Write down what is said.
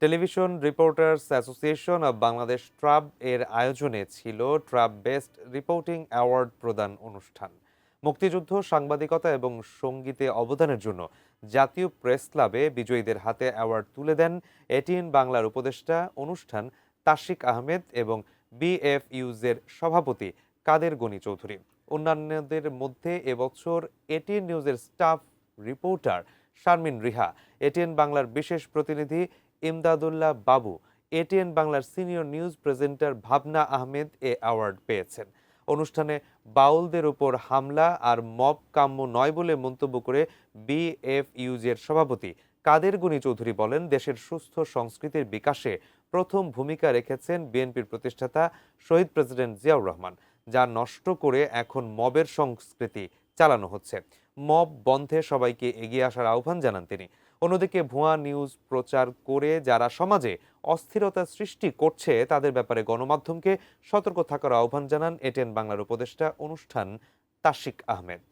Television reporters association of Bangladesh TRAB এর আয়োজনে ছিল ট্রাব বেস্ট রিপোর্টিং অ্যাওয়ার্ড প্রদান অনুষ্ঠান। মুক্তিযুদ্ধ, সাংবাদিকতা এবং সঙ্গীতে অবদানের জন্য জাতীয় প্রেস ক্লাবে বিজয়ীদের হাতে অ্যাওয়ার্ড তুলে দেন এটিএন বাংলার উপদেষ্টা অনুষ্ঠান তাশিক আহমেদ এবং বিএফইউজের সভাপতি কাদের গনি চৌধুরী। অন্যান্যদের মধ্যে এবছর এটিএন নিউজের staff reporter Sharmin Riha, ATN বাংলার বিশেষ প্রতিনিধি ইমদাদুল্লাহ বাবু, এটিএন বাংলার সিনিয়র নিউজ প্রেজেন্টার ভাবনা আহমেদ এ অ্যাওয়ার্ড পেয়েছেন। অনুষ্ঠানে বাউলদের উপর হামলা আর মব কাম্য নয় বলে মন্তব্য করে বিএফইউজের সভাপতি কাদের গনি চৌধুরী বলেন, দেশের সুস্থ সংস্কৃতির বিকাশে প্রথম ভূমিকা রেখেছেন বিএনপির প্রতিষ্ঠাতা শহীদ প্রেসিডেন্ট জিয়াউর রহমান, যা নষ্ট করে এখন মবের সংস্কৃতি চালানো হচ্ছে। মব বন্ধে সবাইকে এগিয়ে আসার আহ্বান জানান তিনি। অন্যদিকে ভুয়া নিউজ প্রচার করে যারা সমাজে অস্থিরতা সৃষ্টি করছে তাদের ব্যাপারে গণমাধ্যমকে সতর্ক থাকার আহ্বান জানান এটিএন বাংলার উপদেষ্টা অনুষ্ঠান তাশিক আহমেদ।